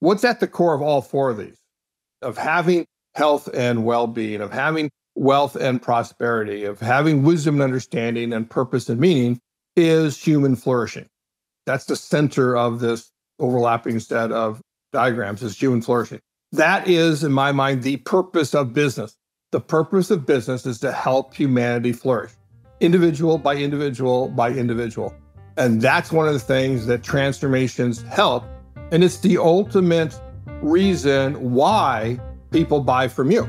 What's at the core of all four of these? Of having health and well-being, of having wealth and prosperity, of having wisdom and understanding and purpose and meaning is human flourishing. That's the center of this overlapping set of diagrams, is human flourishing. That is, in my mind, the purpose of business. The purpose of business is to help humanity flourish, individual by individual by individual. And that's one of the things that transformations help. And it's the ultimate reason why people buy from you.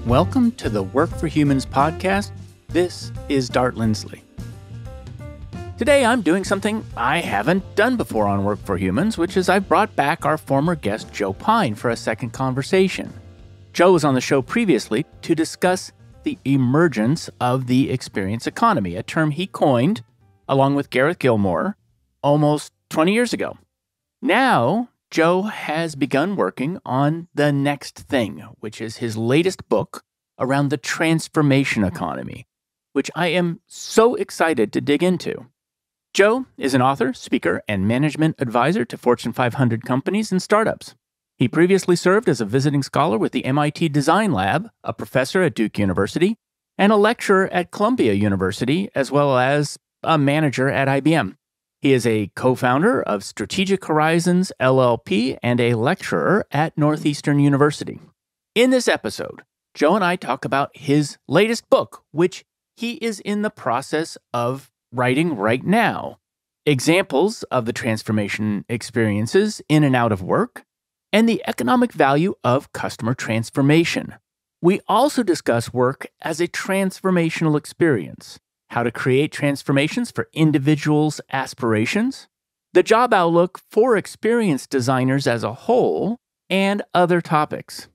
Welcome to the Work for Humans podcast. This is Dart Lindsley. Today I'm doing something I haven't done before on Work for Humans, which is I've brought back our former guest Joe Pine for a second conversation. Joe was on the show previously to discuss the emergence of the experience economy, a term he coined, along with Gareth Gilmore, almost 20 years ago. Now, Joe has begun working on The Next Thing, which is his latest book around the transformation economy, which I am so excited to dig into. Joe is an author, speaker, and management advisor to Fortune 500 companies and startups. He previously served as a visiting scholar with the MIT Design Lab, a professor at Duke University, and a lecturer at Columbia University, as well as a manager at IBM. He is a co-founder of Strategic Horizons LLP and a lecturer at Northeastern University. In this episode, Joe and I talk about his latest book, which he is in the process of writing right now, examples of the transformation experiences in and out of work, and the economic value of customer transformation. We also discuss work as a transformational experience, how to create transformations for individuals' aspirations, the job outlook for experience designers as a whole, and other topics.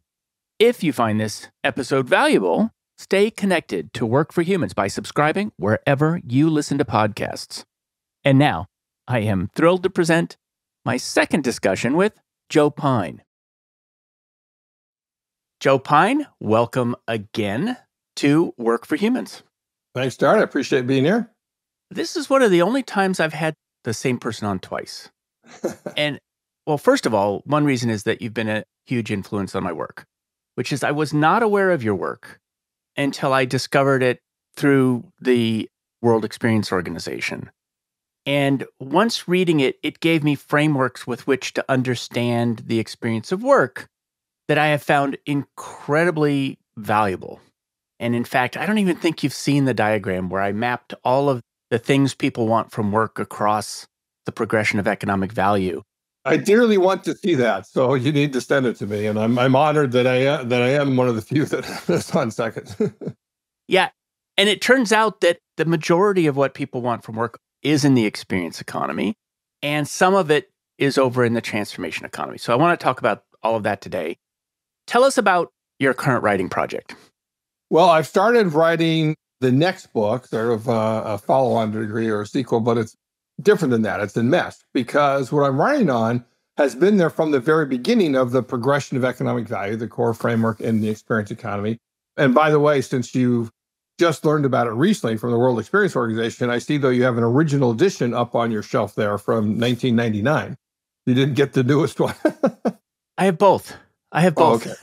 If you find this episode valuable, stay connected to Work for Humans by subscribing wherever you listen to podcasts. And now, I am thrilled to present my second discussion with Joe Pine. Joe Pine, welcome again to Work for Humans. Thanks, Dart. I appreciate being here. This is one of the only times I've had the same person on twice. And, well, first of all, one reason is that you've been a huge influence on my work, which is I was not aware of your work until I discovered it through the World Experience Organization. And once reading it, it gave me frameworks with which to understand the experience of work that I have found incredibly valuable. And in fact, I don't even think you've seen the diagram where I mapped all of the things people want from work across the progression of economic value. I dearly want to see that, so you need to send it to me, and I'm honored that I am one of the few that is on second. Yeah, and it turns out that the majority of what people want from work is in the experience economy, and some of it is over in the transformation economy. So I want to talk about all of that today. Tell us about your current writing project. Well, I've started writing the next book, sort of a follow-on degree or a sequel, but it's different than that. It's in mesh, because what I'm writing on has been there from the very beginning of the progression of economic value, the core framework in the experience economy. And by the way, since you've just learned about it recently from the World Experience Organization, I see, though, you have an original edition up on your shelf there from 1999. You didn't get the newest one. I have both. Oh, okay.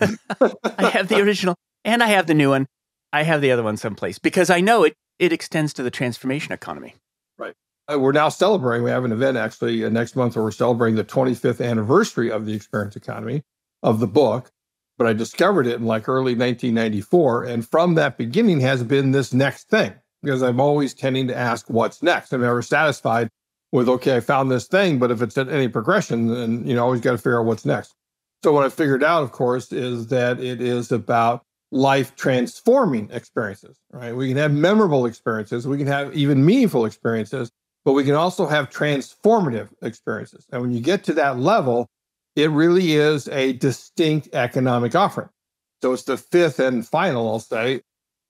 I have the original and I have the new one. I have the other one someplace because I know it extends to the transformation economy. Right. We're now celebrating, we have an event actually next month where we're celebrating the 25th anniversary of the experience economy of the book. But I discovered it in like early 1994. And from that beginning has been this next thing, because I'm always tending to ask what's next. I'm never satisfied with, okay, I found this thing, but if it's at any progression, then, always got to figure out what's next. So what I figured out, of course, is that it is about life transforming experiences, right? We can have memorable experiences. We can have even meaningful experiences, but we can also have transformative experiences. And when you get to that level, it really is a distinct economic offering. So it's the fifth and final, I'll say,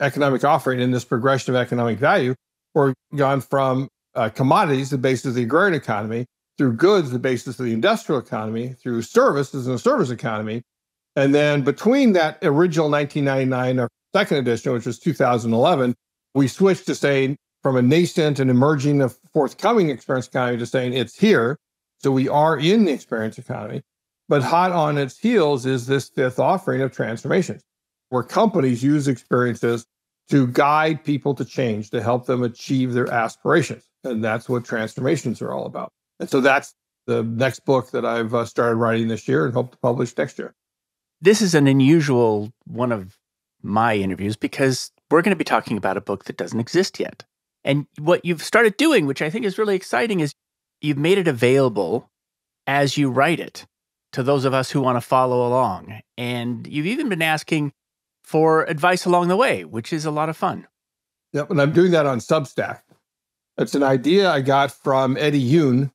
economic offering in this progression of economic value. We're gone from commodities, the basis of the agrarian economy, through goods, the basis of the industrial economy, through services and the service economy. And then between that original 1999 or second edition, which was 2011, we switched to saying from a nascent and emerging, forthcoming experience economy to saying it's here. So we are in the experience economy, but hot on its heels is this fifth offering of transformations, where companies use experiences to guide people to change, to help them achieve their aspirations. And that's what transformations are all about. And so that's the next book that I've started writing this year and hope to publish next year. This is an unusual one of my interviews because we're going to be talking about a book that doesn't exist yet. And what you've started doing, which I think is really exciting, is you've made it available as you write it to those of us who want to follow along. And you've even been asking for advice along the way, which is a lot of fun. Yep, and I'm doing that on Substack. It's an idea I got from Eddie Yoon,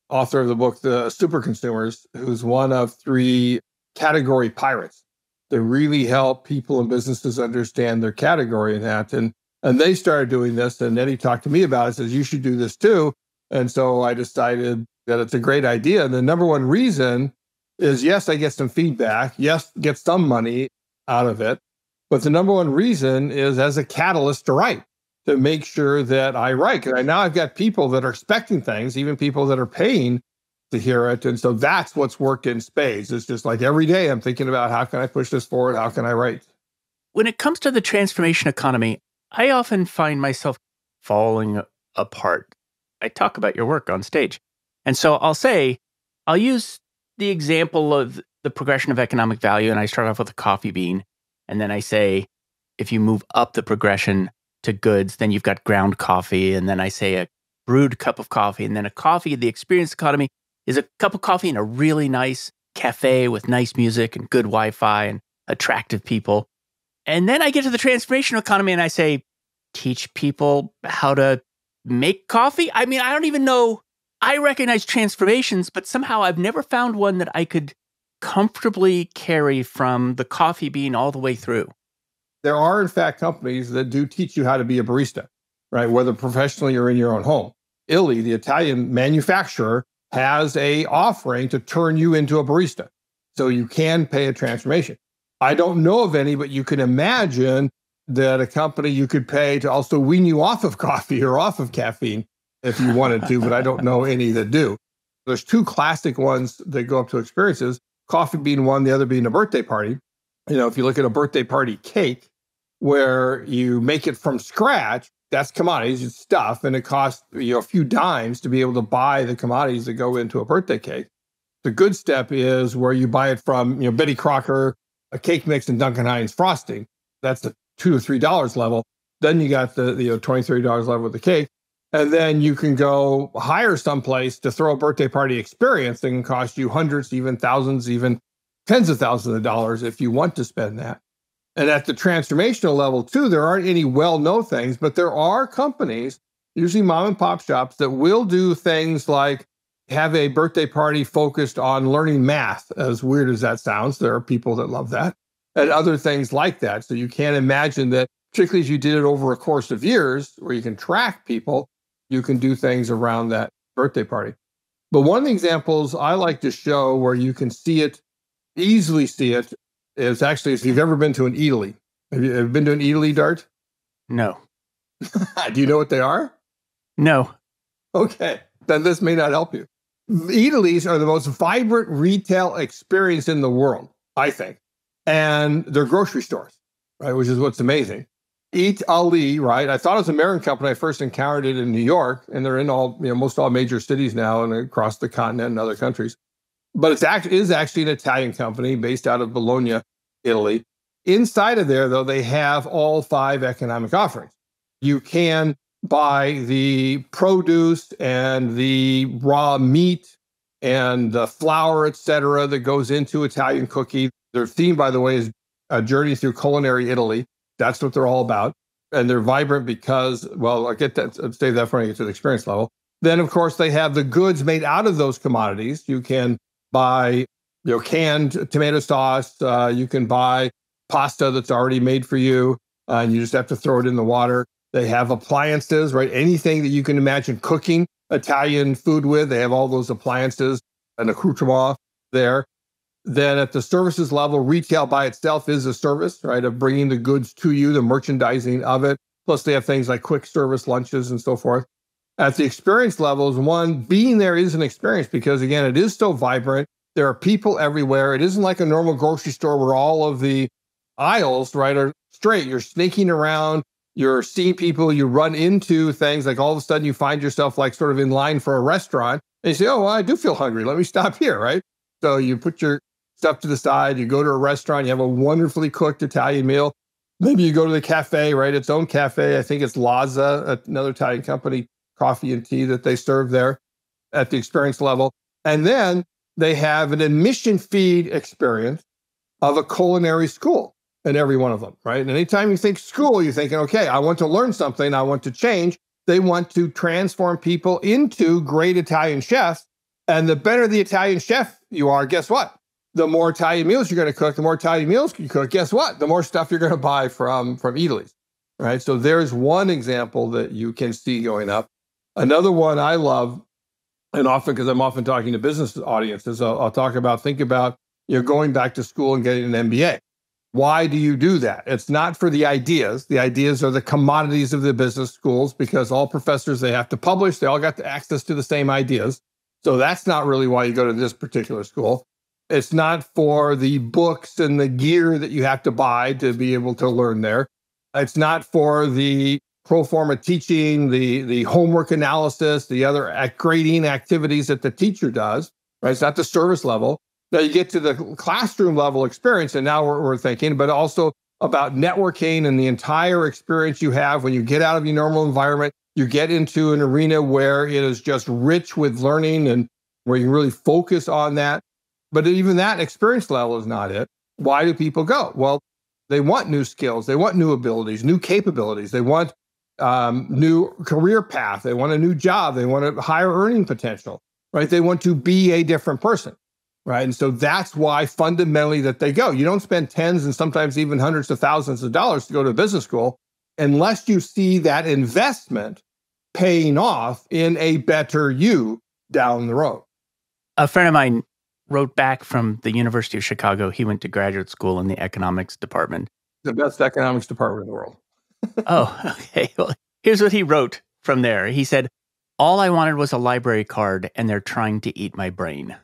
author of the book, The Super Consumers, who's one of 3 category pirates. They really help people and businesses understand their category in that. And they started doing this, and Eddie talked to me about it, says, you should do this too. And so I decided that it's a great idea. And the number one reason is, yes, I get some feedback. Yes, get some money out of it. But the number one reason is as a catalyst to write, to make sure that I write. Because now I've got people that are expecting things, even people that are paying to hear it. And so that's what's worked in spades. It's just like every day I'm thinking about how can I push this forward? How can I write? When it comes to the transformation economy, I often find myself falling apart. I talk about your work on stage. And so I'll use the example of the progression of economic value. And I start off with a coffee bean. And then I say, if you move up the progression to goods, then you've got ground coffee. And then I say a brewed cup of coffee. And then a coffee, the experience economy, is a cup of coffee in a really nice cafe with nice music and good Wi-Fi and attractive people. And then I get to the transformation economy and I say, teach people how to make coffee. I mean, I don't even know. I recognize transformations, but somehow I've never found one that I could comfortably carry from the coffee bean all the way through. There are, in fact, companies that do teach you how to be a barista, right? Whether professionally or in your own home. Illy, the Italian manufacturer, has a offering to turn you into a barista. So you can pay a transformation. I don't know of any, but you can imagine that a company you could pay to also wean you off of coffee or off of caffeine if you wanted to, but I don't know any that do. There's 2 classic ones that go up to experiences, coffee being one, the other being a birthday party. You know, if you look at a birthday party cake where you make it from scratch, that's commodities, it's stuff, and it costs a few dimes to be able to buy the commodities that go into a birthday cake. The good step is where you buy it from, Betty Crocker, a cake mix, and Duncan Hines frosting. That's the $2 or $3 level. Then you got the $20, $30 level with the cake. And then you can go hire someplace to throw a birthday party experience that can cost you hundreds, even thousands, even tens of thousands of dollars if you want to spend that. And at the transformational level, too, there aren't any well-known things, but there are companies, usually mom and pop shops, that will do things like have a birthday party focused on learning math, as weird as that sounds. There are people that love that, and other things like that. So you can't imagine that, particularly if you did it over a course of years where you can track people, you can do things around that birthday party. But one of the examples I like to show where you can see it, easily see it, is actually if you've ever been to an eataly. Have you ever been to an eataly, Dart? No. Do you know what they are? No. Okay, then this may not help you. Eatalys are the most vibrant retail experience in the world, I think. And they're grocery stores, right? Which is what's amazing. Eat Ali, right? I thought it was an American company. I first encountered it in New York, and they're in most all major cities now and across the continent and other countries. But it is actually an Italian company based out of Bologna, Italy. Inside of there, though, they have all 5 economic offerings. You can buy the produce and the raw meat and the flour, et cetera, that goes into Italian cookie. Their theme, by the way, is a journey through culinary Italy. That's what they're all about. And they're vibrant because, well, I'll get that, I'll save that for when I get to the experience level. Then, of course, they have the goods made out of those commodities. You can buy canned tomato sauce. You can buy pasta that's already made for you, and you just have to throw it in the water. They have appliances, right? Anything that you can imagine cooking Italian food with, they have all those appliances and accoutrement there. Then at the services level, retail by itself is a service, right, of bringing the goods to you, the merchandising of it. Plus, they have things like quick service lunches and so forth. At the experience levels, one, being there is an experience because, again, it is so vibrant. There are people everywhere. It isn't like a normal grocery store where all of the aisles, right, are straight. You're sneaking around. You're seeing people. You run into things like all of a sudden you find yourself like sort of in line for a restaurant. And you say, oh, well, I do feel hungry. Let me stop here, right? So you put your stuff to the side. You go to a restaurant. You have a wonderfully cooked Italian meal. Maybe you go to the cafe, right? Its own cafe. I think it's Lazza, another Italian company, coffee and tea that they serve there at the experience level. And then they have an admission fee experience of a culinary school in every one of them, right? And anytime you think school, you're thinking, okay, I want to learn something. I want to change. They want to transform people into great Italian chefs. And the better the Italian chef you are, guess what? The more Italian meals you're going to cook, the more Italian meals you cook, guess what? The more stuff you're going to buy from Italy's, right? So there's one example that you can see going up. Another one I love, and often because I'm often talking to business audiences, I'll talk about, think about, going back to school and getting an MBA. Why do you do that? It's not for the ideas. The ideas are the commodities of the business schools because all professors, they have to publish. They all got access to the same ideas. So that's not really why you go to this particular school. It's not for the books and the gear that you have to buy to be able to learn there. It's not for the pro forma teaching, the homework analysis, the other grading activities that the teacher does, right? It's not the service level. Now you get to the classroom level experience, and now we're thinking, but also about networking and the entire experience you have when you get out of your normal environment. You get into an arena where it is just rich with learning and where you really focus on that. But even that experience level is not it. Why do people go? Well, they want new skills. They want new abilities, new capabilities. They want new career path. They want a new job. They want a higher earning potential, right? They want to be a different person, right? And so that's why fundamentally that they go. You don't spend tens and sometimes even hundreds of thousands of dollars to go to business school unless you see that investment paying off in a better you down the road. A friend of mine wrote back from the University of Chicago. He went to graduate school in the economics department. The best economics department in the world. Oh, okay. Well, here's what he wrote from there. He said, all I wanted was a library card, and they're trying to eat my brain.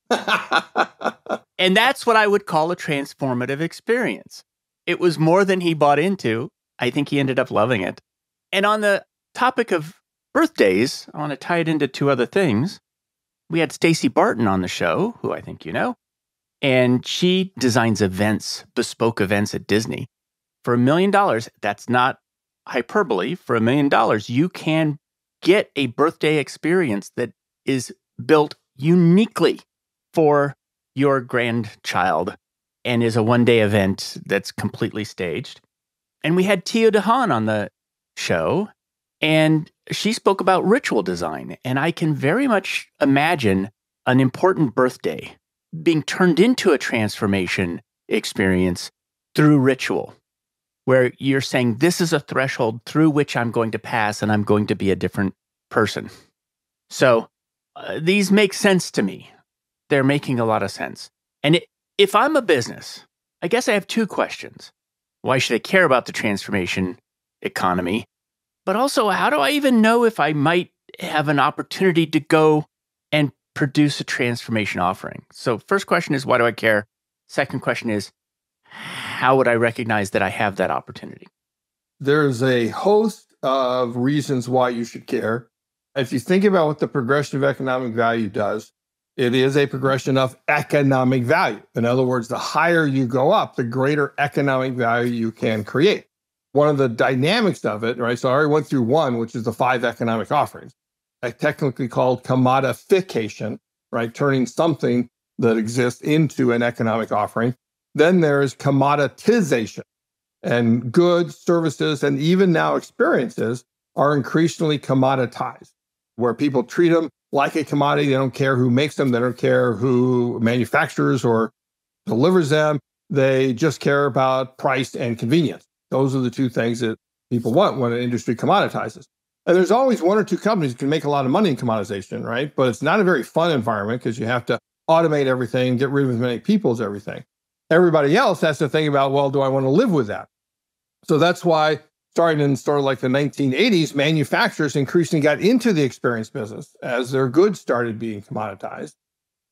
And that's what I would call a transformative experience. It was more than he bought into. I think he ended up loving it. And on the topic of birthdays, I want to tie it into two other things. We had Stacey Barton on the show, who I think you know, and she designs events, bespoke events at Disney. For $1 million, that's not hyperbole. For $1 million, you can get a birthday experience that is built uniquely for your grandchild and is a one-day event that's completely staged. And we had Tia DeHaan on the show, and she spoke about ritual design. And I can very much imagine an important birthday being turned into a transformation experience through ritual, where you're saying, this is a threshold through which I'm going to pass and I'm going to be a different person. So these make sense to me. They're making a lot of sense. And if I'm a business, I guess I have two questions. Why should I care about the transformation economy? But also, how do I even know if I might have an opportunity to go and produce a transformation offering? So first question is, why do I care? Second question is, how would I recognize that I have that opportunity? There's a host of reasons why you should care. If you think about what the progression of economic value does, it is a progression of economic value. In other words, the higher you go up, the greater economic value you can create. One of the dynamics of it, right? So I already went through one, which is the 5 economic offerings, technically called commodification, right? Turning something that exists into an economic offering. Then there's commoditization, and goods, services, and even now experiences are increasingly commoditized, where people treat them like a commodity. They don't care who makes them. They don't care who manufactures or delivers them. They just care about price and convenience. Those are the two things that people want when an industry commoditizes. And there's always one or two companies that can make a lot of money in commoditization, right? But it's not a very fun environment because you have to automate everything, get rid of as many people as everything. Everybody else has to think about, well, do I want to live with that? So that's why starting in sort of like the 1980s, manufacturers increasingly got into the experience business as their goods started being commoditized.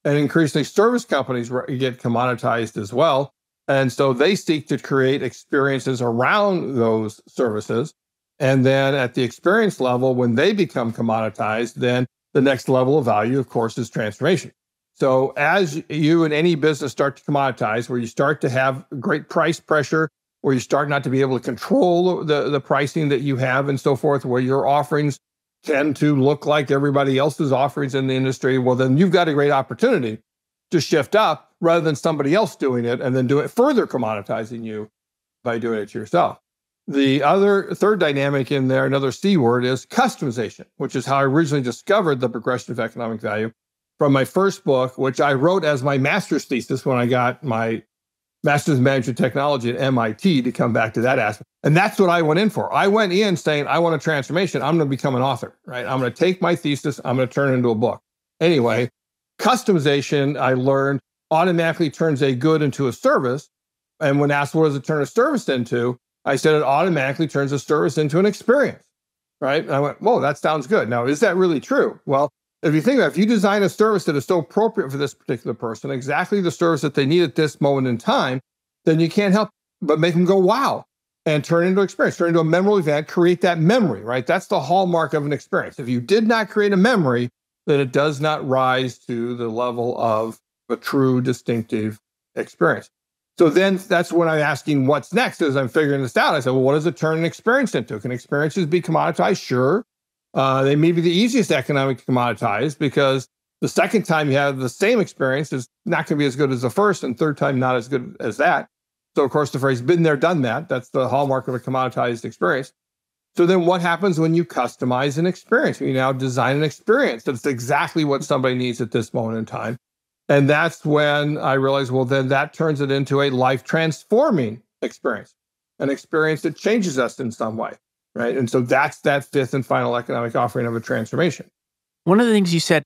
And increasingly, service companies get commoditized as well. And so they seek to create experiences around those services. And then at the experience level, when they become commoditized, then the next level of value, of course, is transformation. So as you and any business start to commoditize, where you start to have great price pressure, where you start not to be able to control the pricing that you have and so forth, where your offerings tend to look like everybody else's offerings in the industry, well, then you've got a great opportunity to shift up rather than somebody else doing it and then do it further commoditizing you by doing it yourself. The third dynamic in there, another C word, is customization, which is how I originally discovered the progression of economic value from my first book, which I wrote as my master's thesis when I got my master's in management technology at MIT, to come back to that aspect. And that's what I went in for. I went in saying, I want a transformation. I'm going to become an author, right? I'm going to take my thesis. I'm going to turn it into a book. Anyway, customization, I learned, automatically turns a good into a service. And when asked, what does it turn a service into? I said, it automatically turns a service into an experience, right? And I went, whoa, that sounds good. Now, is that really true? Well, if you think about it, if you design a service that is so appropriate for this particular person, exactly the service that they need at this moment in time, then you can't help but make them go, wow, and turn it into an experience, turn it into a memorable event, create that memory, right? That's the hallmark of an experience. If you did not create a memory, then it does not rise to the level of a true distinctive experience. So then that's when I'm asking what's next as I'm figuring this out. I said, well, what does it turn an experience into? Can experiences be commoditized? Sure. They may be the easiest economic to commoditize because the second time you have the same experience is not going to be as good as the first, and third time not as good as that. So, of course, the phrase been there, done that. That's the hallmark of a commoditized experience. So then what happens when you customize an experience? You now design an experience that's exactly what somebody needs at this moment in time. And that's when I realized, well, then that turns it into a life-transforming experience, an experience that changes us in some way, right? And so that's that fifth and final economic offering of a transformation. One of the things you said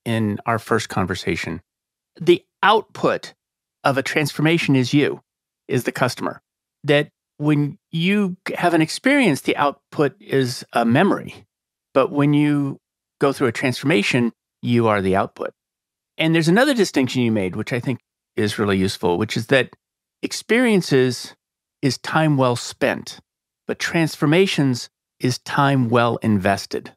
in our first conversation, the output of a transformation is the customer. That when you have an experience, the output is a memory. But when you go through a transformation, you are the output. And there's another distinction you made, which I think is really useful, which is that experiences is time well spent, but transformations is time well invested.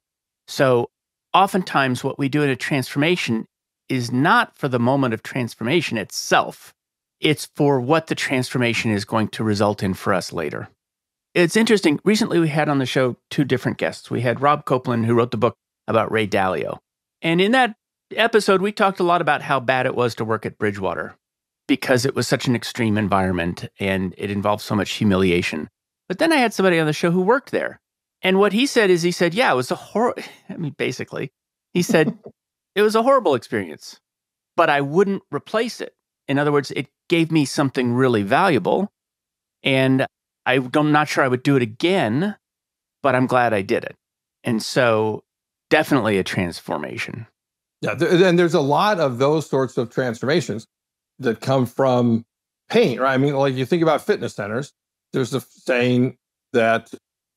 So oftentimes what we do in a transformation is not for the moment of transformation itself. It's for what the transformation is going to result in for us later. It's interesting. Recently, we had on the show two different guests. We had Rob Copeland, who wrote the book about Ray Dalio. And in that episode, we talked a lot about how bad it was to work at Bridgewater because it was such an extreme environment and it involved so much humiliation. But then I had somebody on the show who worked there. And what he said, yeah, it was basically, he said, it was a horrible experience, but I wouldn't replace it. In other words, it gave me something really valuable. And I'm not sure I would do it again, but I'm glad I did it. And so definitely a transformation. Yeah, and there's a lot of those sorts of transformations that come from pain, right? I mean, like you think about fitness centers, there's a saying that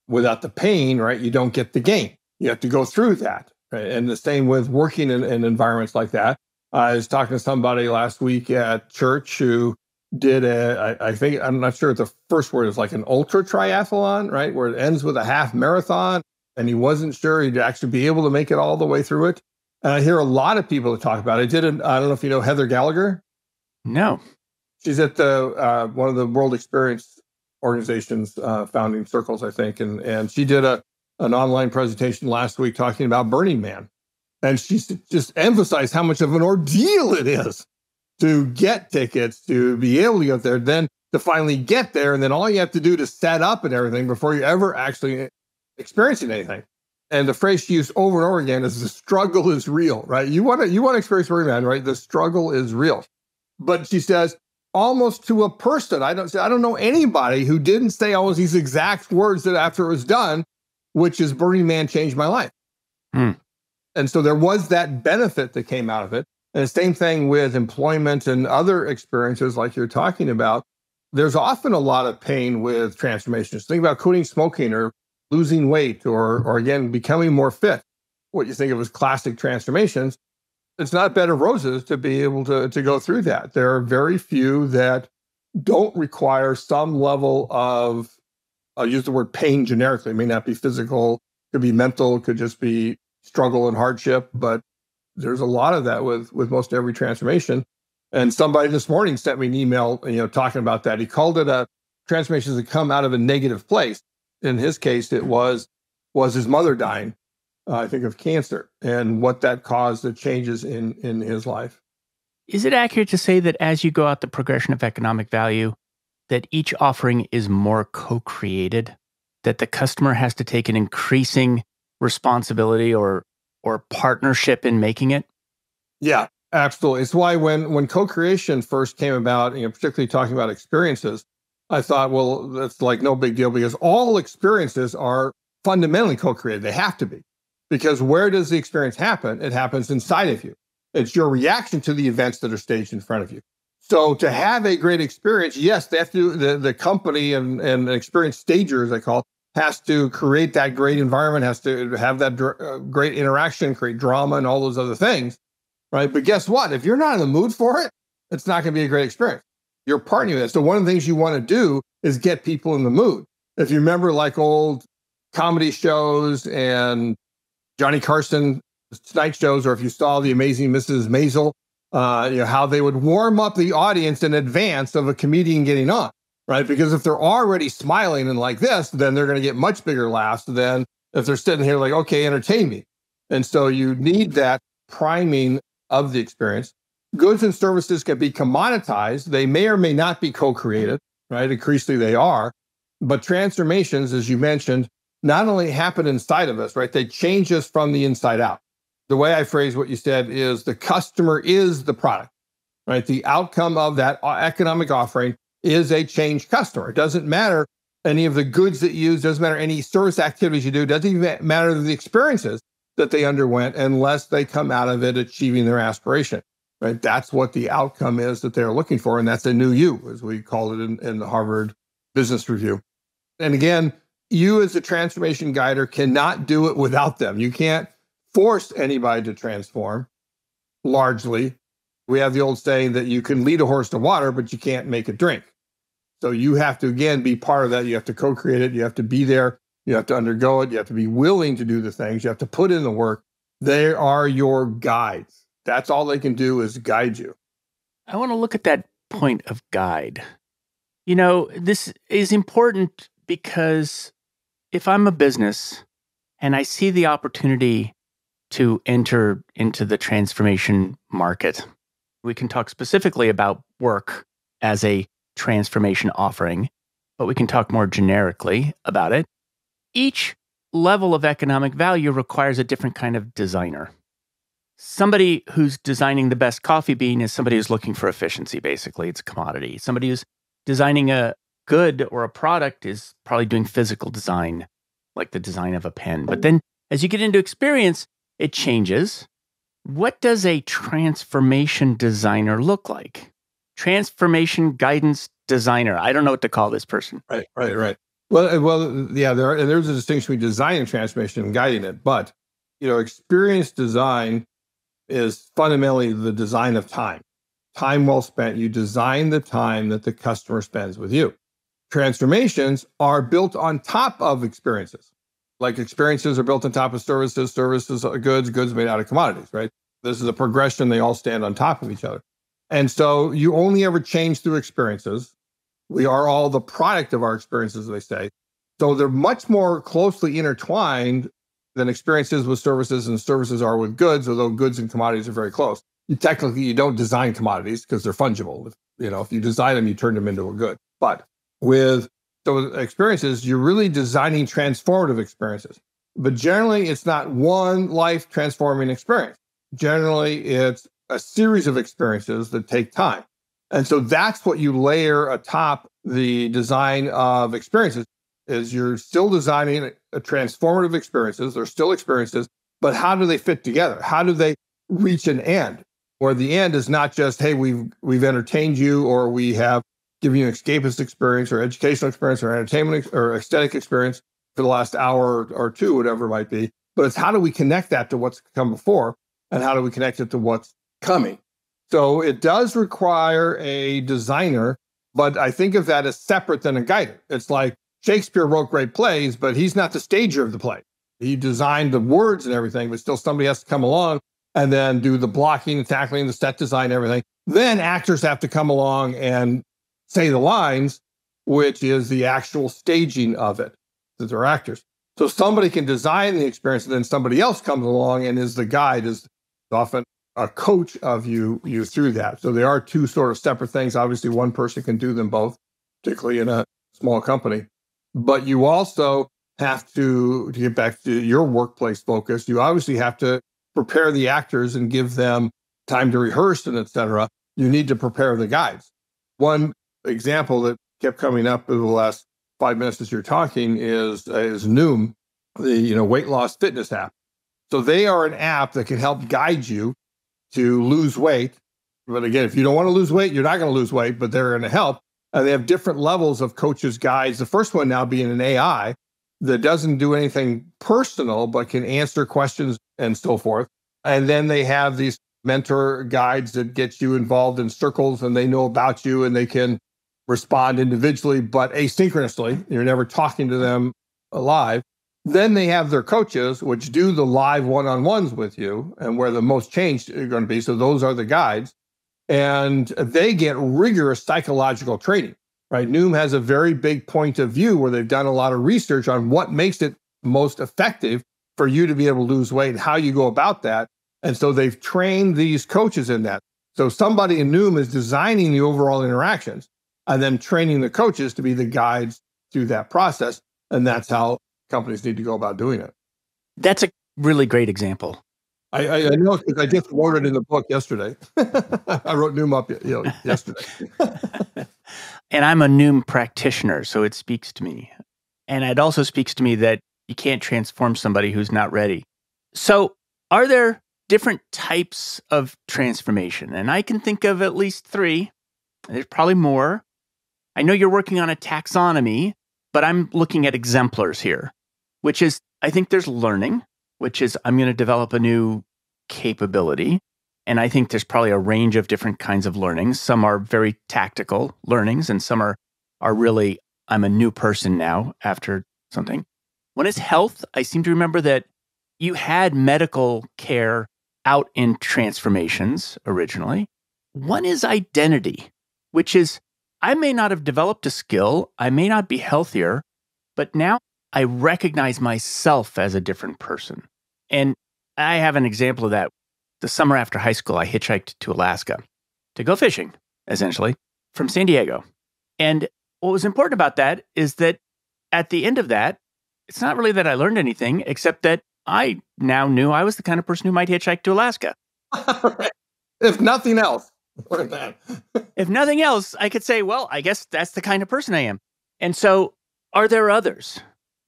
without the pain, right, you don't get the gain. You have to go through that, right? And the same with working in environments like that. I was talking to somebody last week at church who did I think, I'm not sure what the first word is, like an ultra triathlon, right? Where it ends with a half marathon. And he wasn't sure he'd actually be able to make it all the way through it. And I hear a lot of people talk about it. I don't know if you know Heather Gallagher. No. She's at the one of the World Experience Organization's founding circles, I think. And she did an online presentation last week talking about Burning Man. And she just emphasized how much of an ordeal it is to get tickets, to be able to get there, then to finally get there. And then all you have to do to set up and everything before you're ever actually experiencing anything. And the phrase she used over and over again is the struggle is real, right? You want to experience Burning Man, right? The struggle is real. But she says, almost to a person, I don't know anybody who didn't say almost these exact words that after it was done, which is Burning Man changed my life. And so there was that benefit that came out of it. And the same thing with employment and other experiences like you're talking about. there's often a lot of pain with transformations. Think about quitting smoking or losing weight or again, becoming more fit. What you think of as classic transformations, it's not a bed of roses to be able to go through that. There are very few that don't require some level of, I'll use the word pain generically. It may not be physical, could be mental, could just be struggle and hardship, but there's a lot of that with most every transformation. And somebody this morning sent me an email, talking about that. He called it a transformation that come out of a negative place. In his case, it was his mother dying, I think of cancer, and what that caused, the changes in his life. Is it accurate to say that as you go out the progression of economic value, that each offering is more co-created, that the customer has to take an increasing responsibility or partnership in making it? Yeah, absolutely. It's why when co-creation first came about, particularly talking about experiences, I thought, well, that's like no big deal because all experiences are fundamentally co-created. They have to be. Because where does the experience happen? It happens inside of you. It's your reaction to the events that are staged in front of you. So to have a great experience, yes, they have to, the company and experience stager, as I call it, has to create that great environment, has to have that great interaction, create drama and all those other things, right? But guess what? If you're not in the mood for it, it's not going to be a great experience. You're partnering with it. So one of the things you want to do is get people in the mood. If you remember like old comedy shows and Johnny Carson Tonight shows, or if you saw The Amazing Mrs. Maisel, how they would warm up the audience in advance of a comedian getting on, right? Because if they're already smiling and like this, then they're going to get much bigger laughs than if they're sitting here like, okay, entertain me. And so you need that priming of the experience. Goods and services can be commoditized. They may or may not be co-created, right? Increasingly they are. But transformations, as you mentioned, not only happen inside of us, right? They change us from the inside out. The way I phrase what you said is the customer is the product, right? The outcome of that economic offering is a changed customer. It doesn't matter any of the goods that you use, doesn't matter any service activities you do, doesn't even matter the experiences that they underwent unless they come out of it achieving their aspiration, right? That's what the outcome is that they're looking for. And that's a new you, as we call it in the Harvard Business Review. And again, you as a transformation guider cannot do it without them. You can't force anybody to transform, largely. We have the old saying that you can lead a horse to water, but you can't make it drink. So you have to, again, be part of that. You have to co-create it. You have to be there. You have to undergo it. You have to be willing to do the things. You have to put in the work. They are your guides. That's all they can do is guide you. I want to look at that point of guide. This is important because if I'm a business and I see the opportunity to enter into the transformation market, we can talk specifically about work as a transformation offering, but we can talk more generically about it. Each level of economic value requires a different kind of designer. Somebody who's designing the best coffee bean is somebody who's looking for efficiency, basically. It's a commodity. Somebody who's designing a good or a product is probably doing physical design, like the design of a pen. But then as you get into experience, it changes. What does a transformation designer look like? Transformation guidance designer. I don't know what to call this person. Right. Well, yeah, there's a distinction between designing transformation and guiding it. But, experience design is fundamentally the design of time. Time well spent. You design the time that the customer spends with you. Transformations are built on top of experiences. Like experiences are built on top of services, services are goods made out of commodities, right? This is a progression. They all stand on top of each other. And so you only ever change through experiences. We are all the product of our experiences, they say. So they're much more closely intertwined than experiences with services and services are with goods, although goods and commodities are very close. Technically, you don't design commodities because they're fungible. If you design them, you turn them into a good. But with experiences, you're really designing transformative experiences. But generally, it's not one life transforming experience. Generally, it's a series of experiences that take time. And so that's what you layer atop the design of experiences, is you're still designing a transformative experiences. They're still experiences, but how do they fit together? How do they reach an end? Where the end is not just, hey, we've entertained you, or we have giving you an escapist experience or educational experience or entertainment or aesthetic experience for the last hour or two, whatever it might be. But it's how do we connect that to what's come before and how do we connect it to what's coming? So it does require a designer, but I think of that as separate than a guider. It's like Shakespeare wrote great plays, but he's not the stager of the play. He designed the words and everything, but still somebody has to come along and then do the blocking and tackling, the set design, everything. Then actors have to come along and say the lines, which is the actual staging of it, that they're actors. So somebody can design the experience, and then somebody else comes along and is the guide, is often a coach of you through that. So they are two sort of separate things. Obviously, one person can do them both, particularly in a small company. But you also have to get back to your workplace focus, you obviously have to prepare the actors and give them time to rehearse and et cetera. You need to prepare the guides. One example that kept coming up over the last 5 minutes as you're talking is Noom, the weight loss fitness app. So they are an app that can help guide you to lose weight. But again, if you don't want to lose weight, you're not going to lose weight, but they're going to help. And they have different levels of coaches' guides. The first one now being an AI that doesn't do anything personal, but can answer questions and so forth. And then they have these mentor guides that get you involved in circles and they know about you and they can respond individually, but asynchronously. You're never talking to them live. Then they have their coaches, which do the live one-on-ones with you and where the most change is going to be. So those are the guides. And they get rigorous psychological training, right? Noom has a very big point of view where they've done a lot of research on what makes it most effective for you to be able to lose weight and how you go about that. And so they've trained these coaches in that. So somebody in Noom is designing the overall interactions and then training the coaches to be the guides through that process. And that's how companies need to go about doing it. That's a really great example. I know because I just wrote it in the book yesterday. I wrote Noom up yesterday. And I'm a Noom practitioner, so it speaks to me. And it also speaks to me that you can't transform somebody who's not ready. So are there different types of transformation? And I can think of at least 3. There's probably more. I know you're working on a taxonomy, but I'm looking at exemplars here, which is, I think there's learning, which is I'm going to develop a new capability. And I think there's probably a range of different kinds of learnings. Some are very tactical learnings, and some are really, I'm a new person now after something. One is health. I seem to remember that you had medical care out in transformations originally. One is identity, which is I may not have developed a skill, I may not be healthier, but now I recognize myself as a different person. And I have an example of that. The summer after high school, I hitchhiked to Alaska to go fishing, essentially, from San Diego. And what was important about that is that at the end of that, it's not really that I learned anything, except that I now knew I was the kind of person who might hitchhike to Alaska. If nothing else. If nothing else, I could say, well, I guess that's the kind of person I am. And so are there others?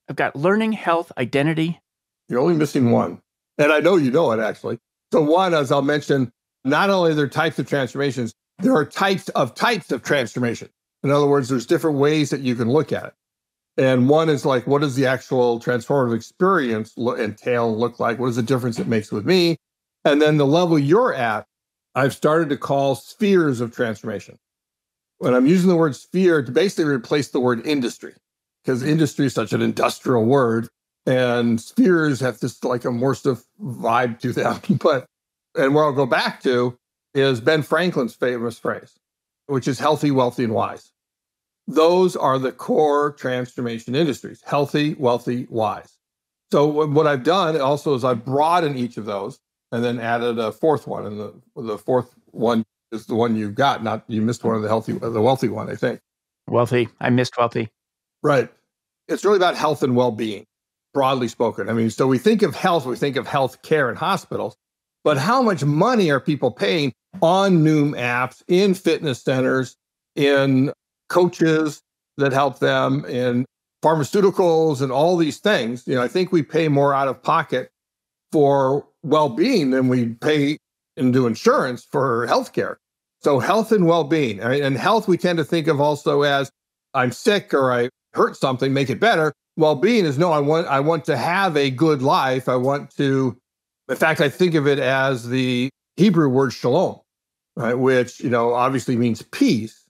I've got learning, health, identity. You're only missing one. And I know you know it, actually. So one, as I'll mention, not only are there types of transformations, there are types of transformation. In other words, there's different ways that you can look at it. And one is like, what does the actual transformative experience entail and look like? What is the difference it makes with me? And then the level you're at, I've started to call spheres of transformation. When I'm using the word sphere to basically replace the word industry, because industry is such an industrial word, and spheres have this like immersive vibe to them. And where I'll go back to is Ben Franklin's famous phrase, which is healthy, wealthy, and wise. Those are the core transformation industries, healthy, wealthy, wise. So what I've done also is I've broadened each of those and then added a fourth one. And the fourth one is the one you've got, you missed one of the wealthy one, I think. Wealthy. I missed wealthy. Right. It's really about health and well-being, broadly spoken. I mean, so we think of health, we think of health care and hospitals, but how much money are people paying on Noom apps, in fitness centers, in coaches that help them, in pharmaceuticals and all these things? I think we pay more out of pocket for well-being than we pay into insurance for healthcare. So health and well-being, right? And health we tend to think of also as I'm sick or I hurt something, make it better. Well-being is no, I want to have a good life. I want to, in fact, I think of it as the Hebrew word shalom, right? Which, obviously means peace.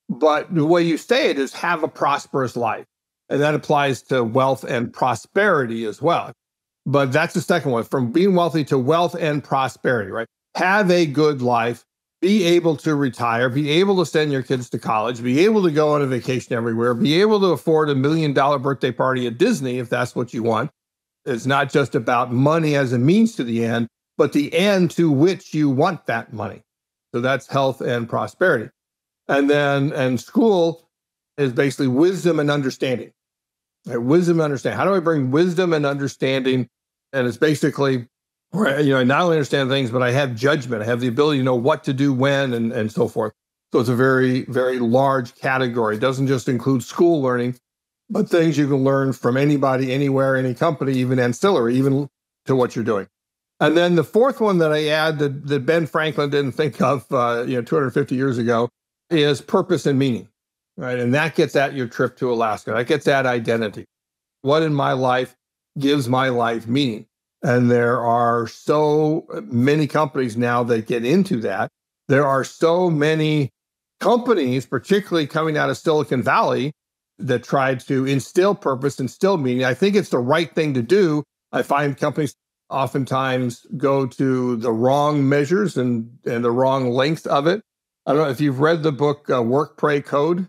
But the way you say it is have a prosperous life. And that applies to wealth and prosperity as well. But that's the second one, from being wealthy to wealth and prosperity, right? Have a good life, be able to retire, be able to send your kids to college, be able to go on a vacation everywhere, be able to afford $1 million birthday party at Disney if that's what you want. It's not just about money as a means to the end, but the end to which you want that money. So that's health and prosperity. And school is basically wisdom and understanding. Right? Wisdom and understanding. How do I bring wisdom and understanding? And it's basically, I not only understand things, but I have judgment. I have the ability to know what to do when and so forth. So it's a very, very large category. It doesn't just include school learning, but things you can learn from anybody, anywhere, any company, even ancillary, even to what you're doing. And then the fourth one that I add that Ben Franklin didn't think of, 250 years ago, is purpose and meaning, right? And that gets at your trip to Alaska. That gets at identity. What in my life gives my life meaning? And there are so many companies now that get into that. There are so many companies, particularly coming out of Silicon Valley, that try to instill purpose, instill meaning. I think it's the right thing to do. I find companies oftentimes go to the wrong measures and the wrong length of it. I don't know if you've read the book Work, Pray, Code.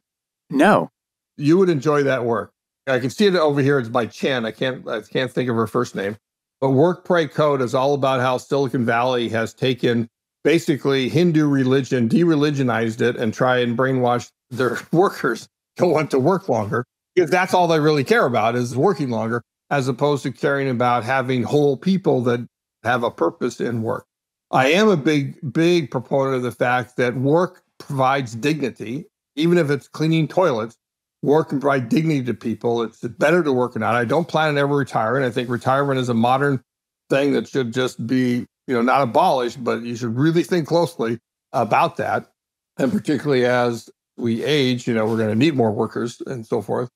No. You would enjoy that work. I can see it over here. It's by Chen. I can't think of her first name. But Work, Pray, Code is all about how Silicon Valley has taken basically Hindu religion, de-religionized it, and try and brainwash their workers to want to work longer, because that's all they really care about is working longer, as opposed to caring about having whole people that have a purpose in work. I am a big proponent of the fact that work provides dignity, even if it's cleaning toilets. Work can provide dignity to people. It's better to work or not. I don't plan on ever retiring. I think retirement is a modern thing that should just be, not abolished, but you should really think closely about that. And particularly as we age, we're going to need more workers and so forth.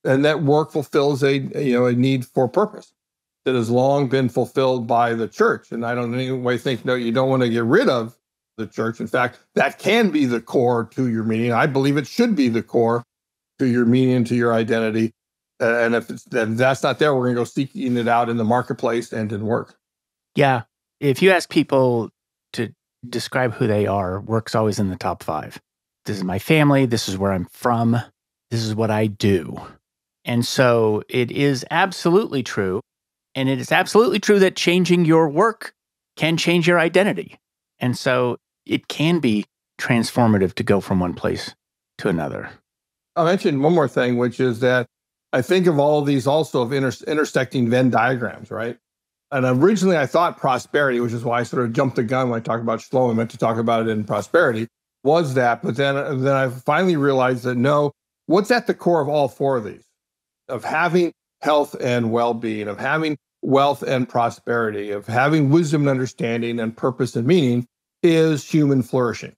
And that work fulfills a need for purpose that has long been fulfilled by the church. And I don't in any way think, no, you don't want to get rid of the church. In fact, that can be the core to your meaning. I believe it should be the core to your meaning, to your identity. And if that's not there, we're going to go seeking it out in the marketplace and in work. Yeah. If you ask people to describe who they are, work's always in the top 5. This is my family. This is where I'm from. This is what I do. And so it is absolutely true. And it is absolutely true that changing your work can change your identity. And so it can be transformative to go from one place to another. I'll mention one more thing, which is that I think of all of these also of intersecting Venn diagrams, right? And originally I thought prosperity, which is why I sort of jumped the gun when I talked about Shlomo, I meant to talk about it in prosperity, was that. But then I finally realized that no, what's at the core of all 4 of these? Of having health and well-being, of having wealth and prosperity, of having wisdom and understanding and purpose and meaning is human flourishing.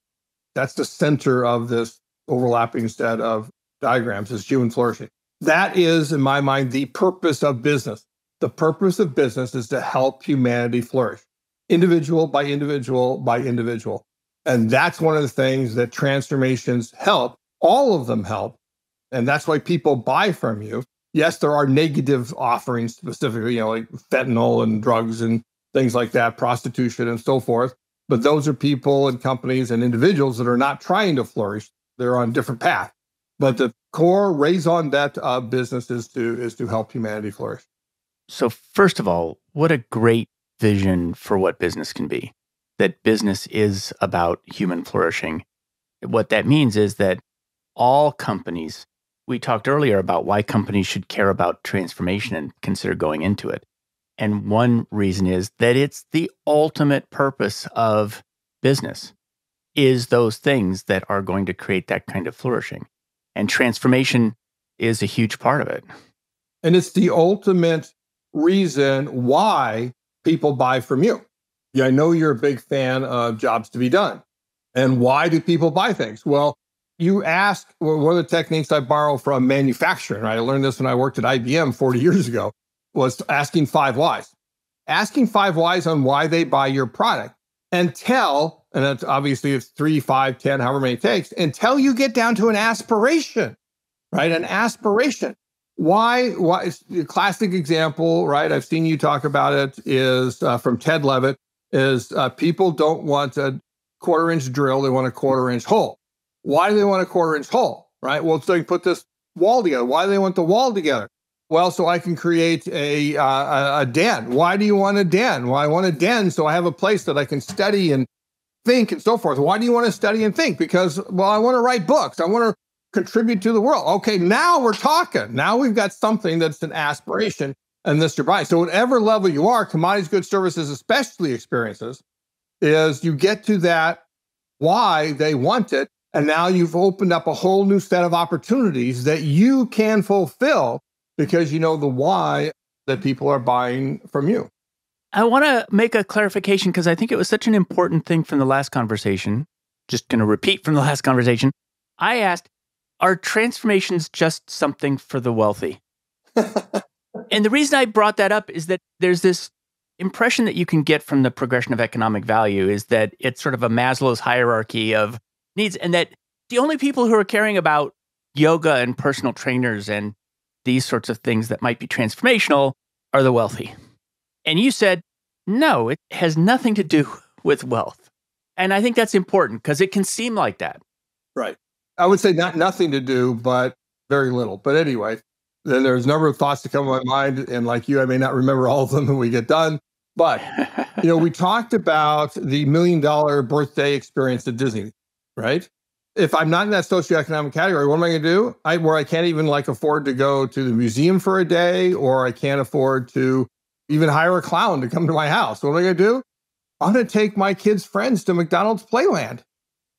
That's the center of this overlapping set of diagrams, is human flourishing. That is, in my mind, the purpose of business. The purpose of business is to help humanity flourish, individual by individual by individual. And that's one of the things that transformations help. All of them help. And that's why people buy from you. Yes, there are negative offerings specifically, like fentanyl and drugs and things like that, prostitution and so forth. But those are people and companies and individuals that are not trying to flourish. They're on a different path. But the core raison d'etre of business is to help humanity flourish. So first of all, what a great vision for what business can be, that business is about human flourishing. What that means is that all companies, we talked earlier about why companies should care about transformation and consider going into it. And one reason is that it's the ultimate purpose of business, is those things that are going to create that kind of flourishing. And transformation is a huge part of it. And it's the ultimate reason why people buy from you. Yeah, I know you're a big fan of jobs to be done. And why do people buy things? Well, you ask, well, one of the techniques I borrow from manufacturing, right? I learned this when I worked at IBM 40 years ago, was asking 5 whys. Asking 5 whys on why they buy your product until, and that's obviously it's 3, 5, 10, however many it takes, until you get down to an aspiration, right? An aspiration. Why? The classic example, right? I've seen you talk about it, is from Ted Levitt, is people don't want a 1/4-inch drill, they want a 1/4-inch hole. Why do they want a 1/4-inch hole, right? Well, so you put this wall together. Why do they want the wall together? Well, so I can create a den. Why do you want a den? Well, I want a den so I have a place that I can study and think and so forth. Why do you want to study and think? Because, well, I want to write books. I want to contribute to the world. Okay, now we're talking. Now we've got something that's an aspiration and this you're buying. So whatever level you are, commodities, goods, services, especially experiences, is you get to that why they want it. And now you've opened up a whole new set of opportunities that you can fulfill because you know the why that people are buying from you. I want to make a clarification because I think it was such an important thing from the last conversation. Just going to repeat from the last conversation. I asked, are transformations just something for the wealthy? And the reason I brought that up is that there's this impression that you can get from the progression of economic value is that it's sort of a Maslow's hierarchy of needs, and that the only people who are caring about yoga and personal trainers and these sorts of things that might be transformational are the wealthy. And you said, no, it has nothing to do with wealth. And I think that's important because it can seem like that. Right. I would say nothing to do, but very little. But anyway, then there's a number of thoughts to come to my mind. And like you, I may not remember all of them when we get done. But, we talked about the $1 million birthday experience at Disney, right? If I'm not in that socioeconomic category, what am I going to do? Where I can't even afford to go to the museum for a day, or I can't afford to even hire a clown to come to my house. What am I going to do? I'm going to take my kids' friends to McDonald's Playland.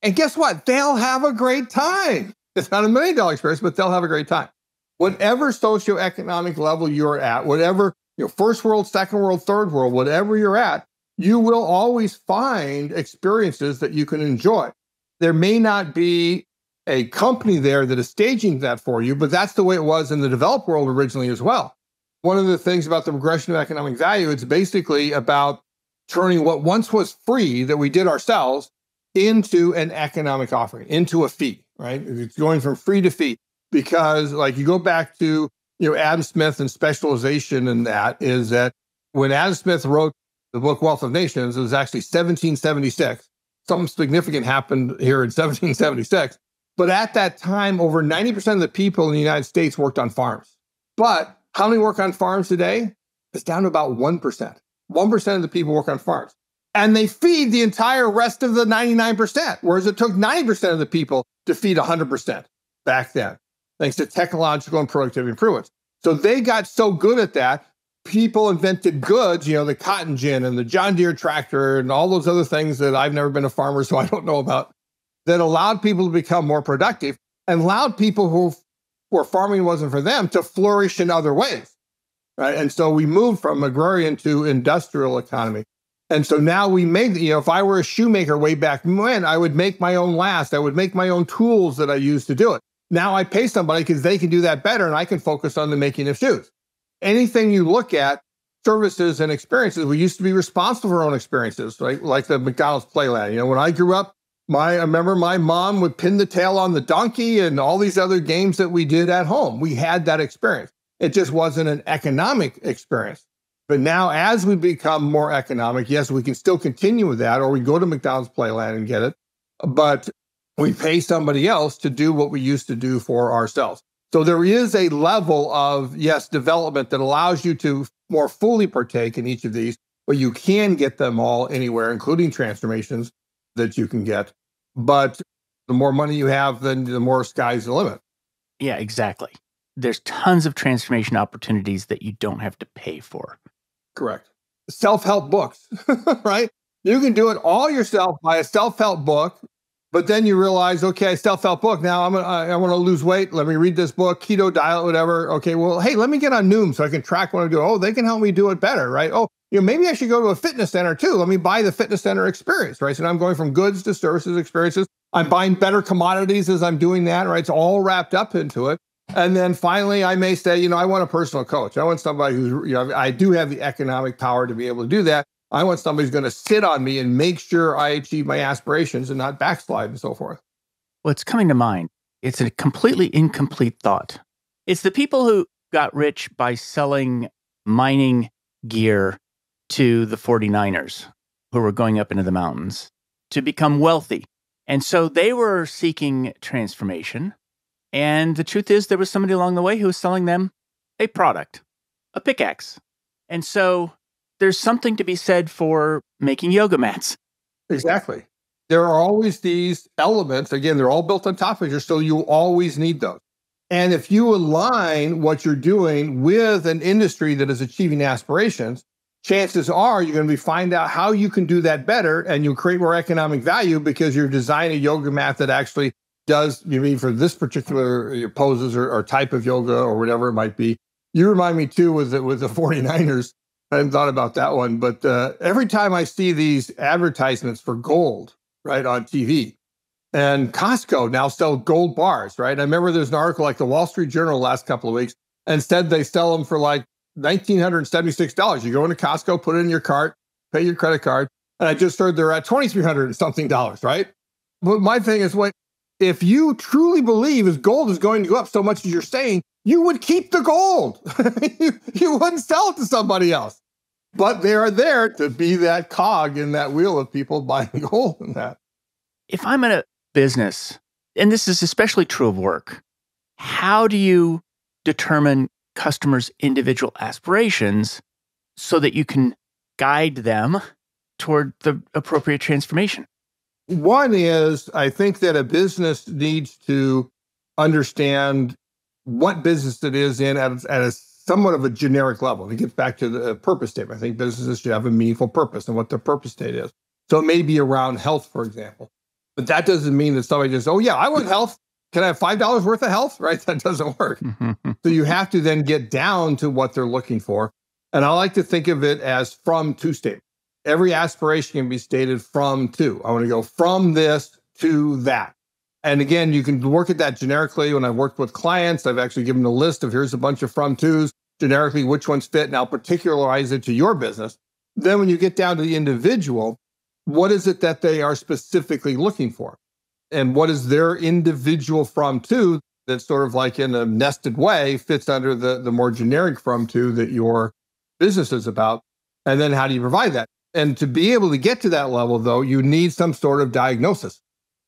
And guess what? They'll have a great time. It's not a $1 million experience, but they'll have a great time. Whatever socioeconomic level you're at, whatever, first world, second world, third world, whatever you're at, you will always find experiences that you can enjoy. There may not be a company there that is staging that for you, but that's the way it was in the developed world originally as well. One of the things about the progression of economic value, it's basically about turning what once was free that we did ourselves into an economic offering, into a fee, right? It's going from free to fee because you go back to, Adam Smith and specialization, and that is that when Adam Smith wrote the book Wealth of Nations, it was actually 1776. Something significant happened here in 1776. But at that time, over 90% of the people in the United States worked on farms. But how many work on farms today? It's down to about 1%. 1% of the people work on farms. And they feed the entire rest of the 99%, whereas it took 90% of the people to feed 100% back then, thanks to technological and productivity improvements. So they got so good at that, people invented goods, the cotton gin and the John Deere tractor and all those other things that I've never been a farmer, so I don't know about, that allowed people to become more productive and allowed people where farming wasn't for them to flourish in other ways, right? And so we moved from agrarian to industrial economy. And so now we make, if I were a shoemaker way back when, I would make my own last, I would make my own tools that I use to do it. Now I pay somebody because they can do that better and I can focus on the making of shoes. Anything you look at, services and experiences, we used to be responsible for our own experiences, right? Like the McDonald's Playland. When I grew up, I remember my mom would pin the tail on the donkey and all these other games that we did at home. We had that experience. It just wasn't an economic experience. But now as we become more economic, yes, we can still continue with that, or we go to McDonald's Playland and get it, but we pay somebody else to do what we used to do for ourselves. So there is a level of, yes, development that allows you to more fully partake in each of these, but you can get them all anywhere, including transformations that you can get. But the more money you have, then the more sky's the limit. Yeah, exactly. There's tons of transformation opportunities that you don't have to pay for. Correct. Self-help books, right? You can do it all yourself, buy a self-help book, but then you realize, okay, self-help book. Now I want to lose weight. Let me read this book, keto diet, whatever. Okay, well, hey, let me get on Noom so I can track what I'm doing. Oh, they can help me do it better, right? Oh, maybe I should go to a fitness center too. Let me buy the fitness center experience, right? So now I'm going from goods to services experiences. I'm buying better commodities as I'm doing that, right? It's all wrapped up into it. And then finally, I may say, I want a personal coach. I want somebody who's, I do have the economic power to be able to do that. I want somebody who's going to sit on me and make sure I achieve my aspirations and not backslide and so forth. What's coming to mind, it's a completely incomplete thought. It's the people who got rich by selling mining gear to the 49ers who were going up into the mountains to become wealthy. And so they were seeking transformation. And the truth is, there was somebody along the way who was selling them a product, a pickaxe. And so there's something to be said for making yoga mats. Exactly. There are always these elements. Again, they're all built on top of each other, so you always need those. And if you align what you're doing with an industry that is achieving aspirations, chances are you're going to find out how you can do that better, and you'll create more economic value because you're designing a yoga mat that actually does, for this particular poses or type of yoga or whatever it might be. You remind me too with the 49ers. I hadn't thought about that one, but every time I see these advertisements for gold, right, on TV, and Costco now sells gold bars, right? I remember there's an article like the Wall Street Journal last couple of weeks, and said they sell them for like $1,976. You go into Costco, put it in your cart, pay your credit card, and I just heard they're at $2,300 and something, right? But my thing is, if you truly believe as gold is going to go up so much as you're saying, you would keep the gold. You wouldn't sell it to somebody else. But they are there to be that cog in that wheel of people buying gold and that. If I'm in a business, and this is especially true of work, how do you determine customers' individual aspirations so that you can guide them toward the appropriate transformation? One is, I think that a business needs to understand what business it is in at a somewhat of a generic level. It gets back to the purpose statement. I think businesses should have a meaningful purpose and what their purpose state is. So it may be around health, for example. But that doesn't mean that somebody just, oh yeah, I want health. Can I have $5 worth of health? Right? That doesn't work. So you have to then get down to what they're looking for. And I like to think of it as from to statement. Every aspiration can be stated from to. I want to go from this to that. And again, you can work at that generically. When I've worked with clients, I've actually given a list of here's a bunch of from tos, generically which ones fit, and I'll particularize it to your business. Then when you get down to the individual, what is it that they are specifically looking for? And what is their individual from to that sort of like in a nested way fits under the more generic from to that your business is about? And then how do you provide that? And to be able to get to that level, though, you need some sort of diagnosis.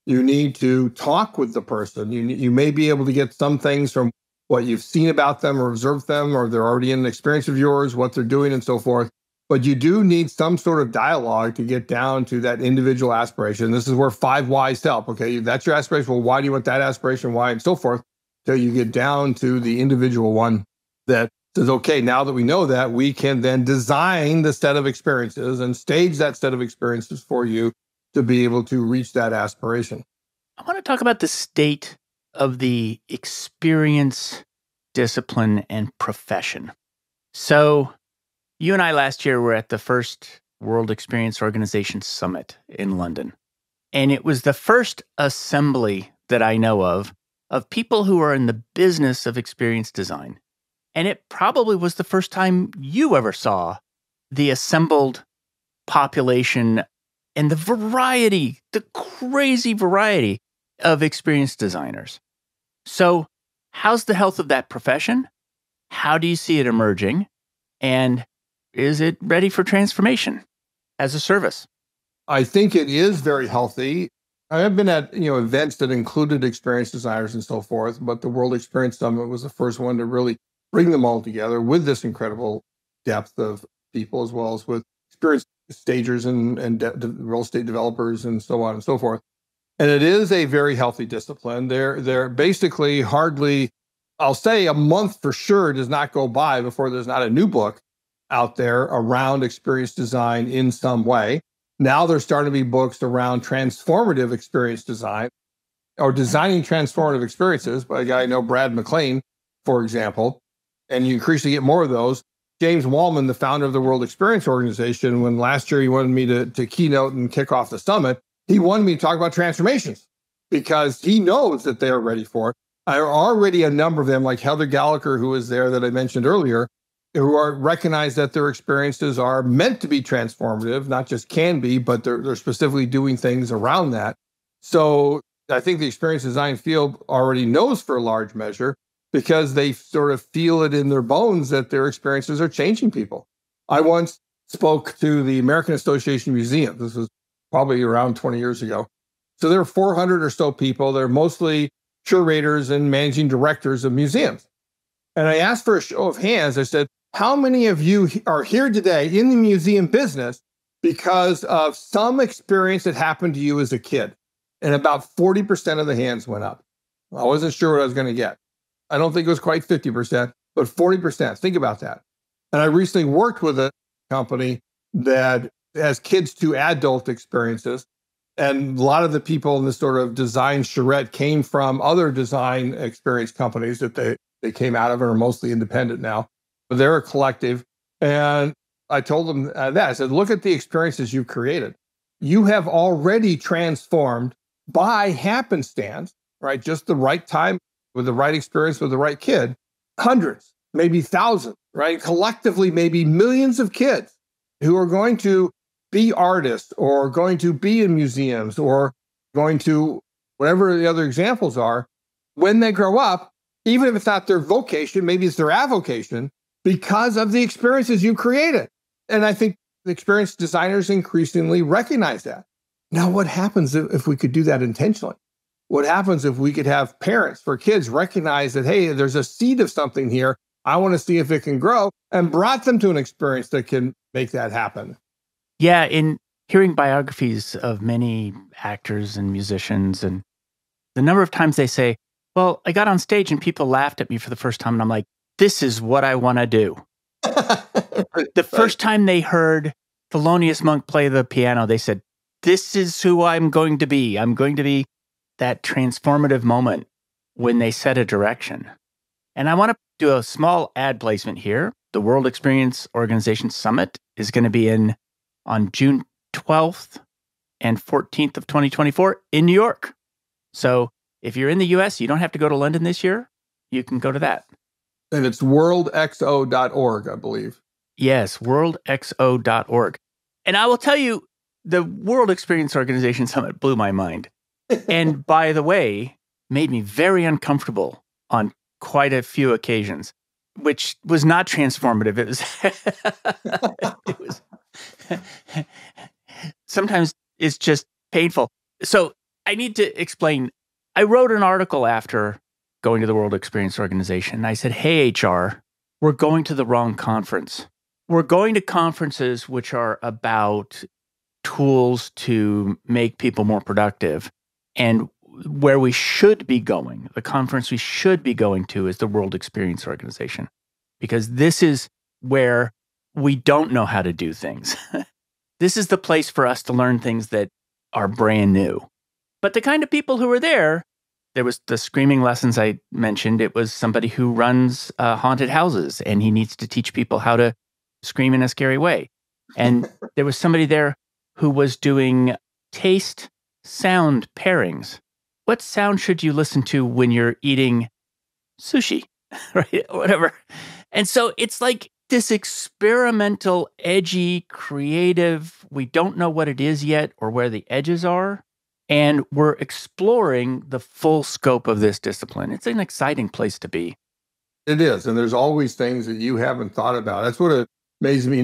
You need to talk with the person. You may be able to get some things from what you've seen about them or observed them, or they're already in an experience of yours, what they're doing and so forth. But you do need some sort of dialogue to get down to that individual aspiration. This is where 5 whys help. Okay, that's your aspiration. Well, why do you want that aspiration? Why? And so forth. Till you get down to the individual one that says, okay, now that we know that, we can then design the set of experiences and stage that set of experiences for you to be able to reach that aspiration. I want to talk about the state of the experience, discipline, and profession. So you and I last year were at the first World Experience Organization Summit in London. And it was the first assembly that I know of people who are in the business of experience design. And it probably was the first time you ever saw the assembled population and the variety, the crazy variety of experience designers. So how's the health of that profession? How do you see it emerging? And is it ready for transformation as a service? I think it is very healthy. I have been at events that included experience designers and so forth, but the World Experience Summit was the first one to really bring them all together with this incredible depth of people, as well as with experienced stagers and real estate developers and so on and so forth. And it is a very healthy discipline. They're basically hardly, I'll say a month for sure does not go by before there's not a new book out there around experience design in some way. Now there's starting to be books around transformative experience design or designing transformative experiences by a guy I know, Brad McLean, for example. And you increasingly get more of those. James Wallman, the founder of the World Experience Organization, when last year he wanted me to keynote and kick off the summit, he wanted me to talk about transformations because he knows that they are ready for it. There are already a number of them, like Heather Gallagher, who was there that I mentioned earlier, who are recognize that their experiences are meant to be transformative, not just can be, but they're specifically doing things around that. So I think the experience design field already knows for a large measure because they sort of feel it in their bones that their experiences are changing people. I once spoke to the American Association of Museums. This was probably around 20 years ago. So there are 400 or so people. They're mostly curators and managing directors of museums. And I asked for a show of hands. I said, how many of you are here today in the museum business because of some experience that happened to you as a kid? And about 40% of the hands went up. I wasn't sure what I was going to get. I don't think it was quite 50%, but 40%. Think about that. And I recently worked with a company that has kids to adult experiences. And a lot of the people in this sort of design charrette came from other design experience companies that they came out of and are mostly independent now. But they're a collective. And I told them that. I said, look at the experiences you've created. You have already transformed by happenstance, right? Just the right time with the right experience with the right kid, hundreds, maybe thousands, right? Collectively, maybe millions of kids who are going to be artists or going to be in museums or going to whatever the other examples are. When they grow up, even if it's not their vocation, maybe it's their avocation because of the experiences you created. And I think the experienced designers increasingly recognize that. Now, what happens if we could do that intentionally? What happens if we could have parents for kids recognize that, hey, there's a seed of something here. I want to see if it can grow, and brought them to an experience that can make that happen. Yeah, in hearing biographies of many actors and musicians, and the number of times they say, well, I got on stage and people laughed at me for the first time, and I'm like, this is what I want to do. The first time they heard Thelonious Monk play the piano, they said, this is who I'm going to be. I'm going to be that transformative moment when they set a direction. And I want to do a small ad placement here. The World Experience Organization Summit is going to be on June 12th and 14th of 2024 in New York. So if you're in the US, you don't have to go to London this year. You can go to that. And it's worldxo.org, I believe. Yes, worldxo.org. And I will tell you, the World Experience Organization Summit blew my mind. And by the way, made me very uncomfortable on quite a few occasions, which was not transformative. It was sometimes it's just painful. So I need to explain. I wrote an article after going to the World Experience Organization. And I said, hey, HR, we're going to the wrong conference. We're going to conferences which are about tools to make people more productive. And where we should be going, the conference we should be going to is the World Experience Organization, because this is where we don't know how to do things. This is the place for us to learn things that are brand new. But the kind of people who were there was the screaming lessons I mentioned. It was somebody who runs haunted houses, and he needs to teach people how to scream in a scary way. And there was somebody there who was doing taste sound pairings. What sound should you listen to when you're eating sushi, right? Whatever. And so it's like this experimental, edgy, creative, we don't know what it is yet or where the edges are. And we're exploring the full scope of this discipline. It's an exciting place to be. It is. And there's always things that you haven't thought about. That's what amazes me.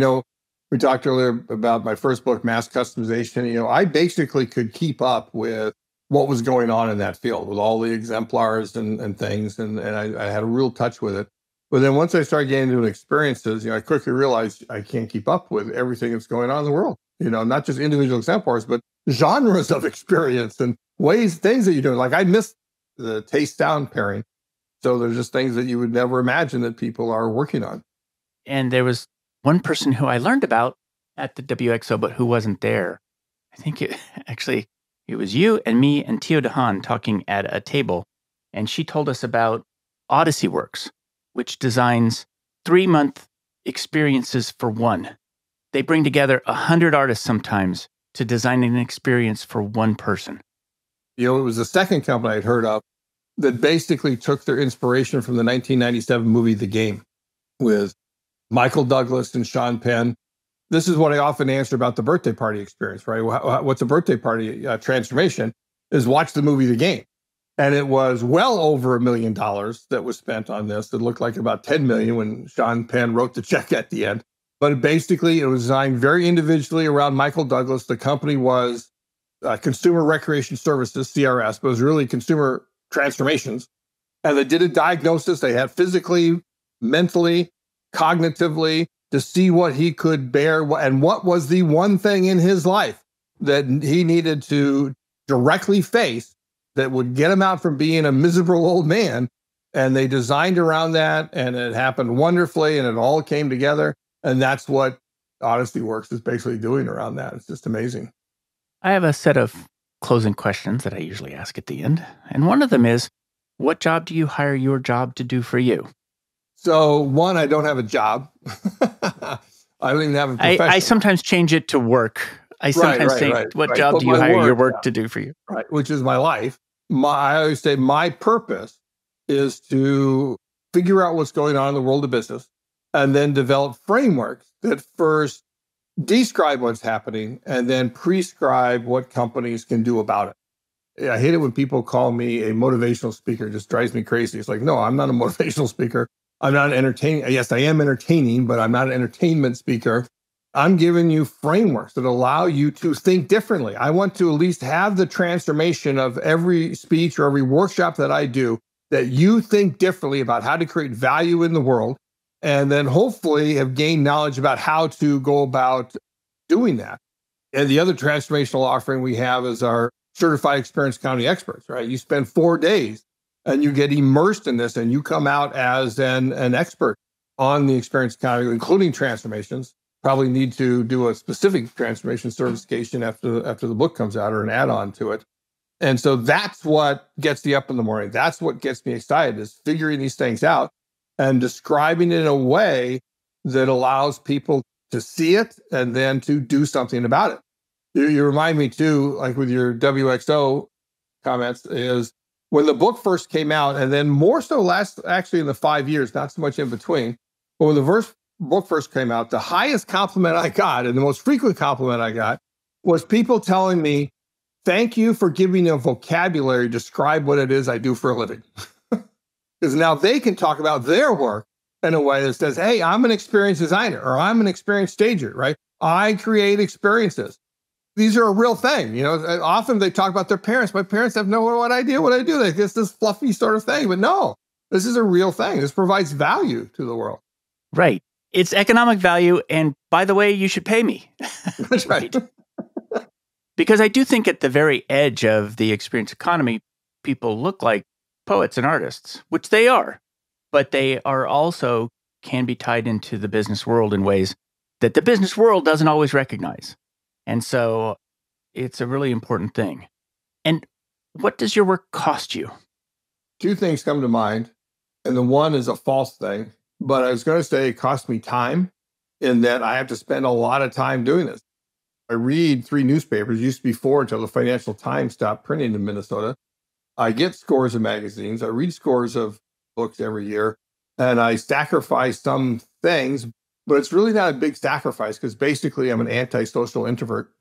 We talked earlier about my first book, Mass Customization. I basically could keep up with what was going on in that field with all the exemplars and things. And I had a real touch with it. But then once I started getting into experiences, I quickly realized I can't keep up with everything that's going on in the world. Not just individual exemplars, but genres of experience and things that you're doing. Like I missed the taste sound pairing. So there's just things that you would never imagine that people are working on. And there was one person who I learned about at the WXO, but who wasn't there. I think it was you and me and Tio DeHaan talking at a table. And she told us about Odyssey Works, which designs 3-month experiences for one. They bring together 100 artists sometimes to design an experience for one person. It was the second company I'd heard of that basically took their inspiration from the 1997 movie The Game with Michael Douglas and Sean Penn. This is what I often answer about the birthday party experience, right? What's a birthday party transformation is watch the movie The Game. And it was well over $1 million that was spent on this. It looked like about 10 million when Sean Penn wrote the check at the end. But basically, it was designed very individually around Michael Douglas. The company was Consumer Recreation Services, CRS, but it was really Consumer Transformations. And they did a diagnosis. They had physically, mentally, cognitively, to see what he could bear and what was the one thing in his life that he needed to directly face that would get him out from being a miserable old man. And they designed around that, and it happened wonderfully, and it all came together. And that's what Odyssey Works is basically doing around that. It's just amazing. I have a set of closing questions that I usually ask at the end. And one of them is, what job do you hire your job to do for you? So one, I don't have a job. I don't even have a profession. I sometimes change it to work. I sometimes think, what job do you hire your work to do for you? Right, which is my life. I always say my purpose is to figure out what's going on in the world of business and then develop frameworks that first describe what's happening and then prescribe what companies can do about it. I hate it when people call me a motivational speaker. It just drives me crazy. It's like, no, I'm not a motivational speaker. I'm not an entertaining. Yes, I am entertaining, but I'm not an entertainment speaker. I'm giving you frameworks that allow you to think differently. I want to at least have the transformation of every speech or every workshop that I do, that you think differently about how to create value in the world, and then hopefully have gained knowledge about how to go about doing that. And the other transformational offering we have is our certified experience economy experts, right? You spend 4 days and you get immersed in this and you come out as an expert on the experience economy, including transformations. Probably need to do a specific transformation certification after the book comes out, or an add-on to it. And so that's what gets me up in the morning. That's what gets me excited, is figuring these things out and describing it in a way that allows people to see it and then to do something about it. You remind me too, like with your WXO comments, is when the book first came out, and then more so actually in the 5 years, not so much in between, but when the book first came out, the highest compliment I got, and the most frequent compliment I got, was people telling me, thank you for giving me a vocabulary to describe what it is I do for a living. Because now they can talk about their work in a way that says, hey, I'm an experienced designer, or I'm an experienced stager, right? I create experiences. These are a real thing. Often they talk about their parents. My parents have no idea what I do. They get this fluffy sort of thing. But no, this is a real thing. This provides value to the world. Right. It's economic value. And by the way, you should pay me. That's right. Because I do think at the very edge of the experience economy, people look like poets and artists, which they are. But they are also can be tied into the business world in ways that the business world doesn't always recognize. And so it's a really important thing. And what does your work cost you? Two things come to mind. And the one is a false thing. But I was going to say it cost me time, in that I have to spend a lot of time doing this. I read 3 newspapers, used to be 4 until the Financial Times stopped printing in Minnesota. I get scores of magazines. I read scores of books every year. And I sacrifice some things, but it's really not a big sacrifice because basically I'm an antisocial introvert.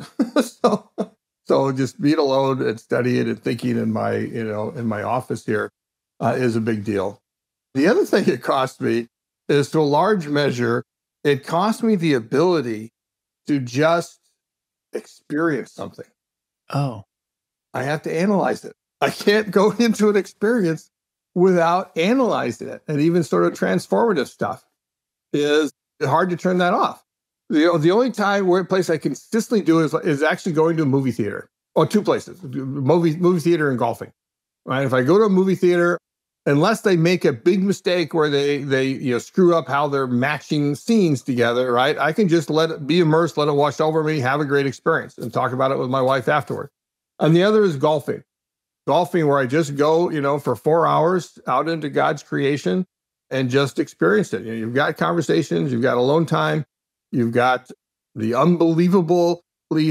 So just being alone and studying and thinking in my office here is a big deal. The other thing it cost me is, to a large measure, it cost me the ability to just experience something. Oh. I have to analyze it. I can't go into an experience without analyzing it. And even sort of transformative stuff is hard to turn that off. The only place I consistently do is actually going to a movie theater. Or 2 places, movie theater and golfing. Right? If I go to a movie theater, unless they make a big mistake where they screw up how they're matching scenes together, right? I can just let it be immersed, let it wash over me, have a great experience, and talk about it with my wife afterward. And the other is golfing. Golfing, where I just go, for 4 hours out into God's creation and just experience it. You've got conversations, you've got alone time, you've got the unbelievably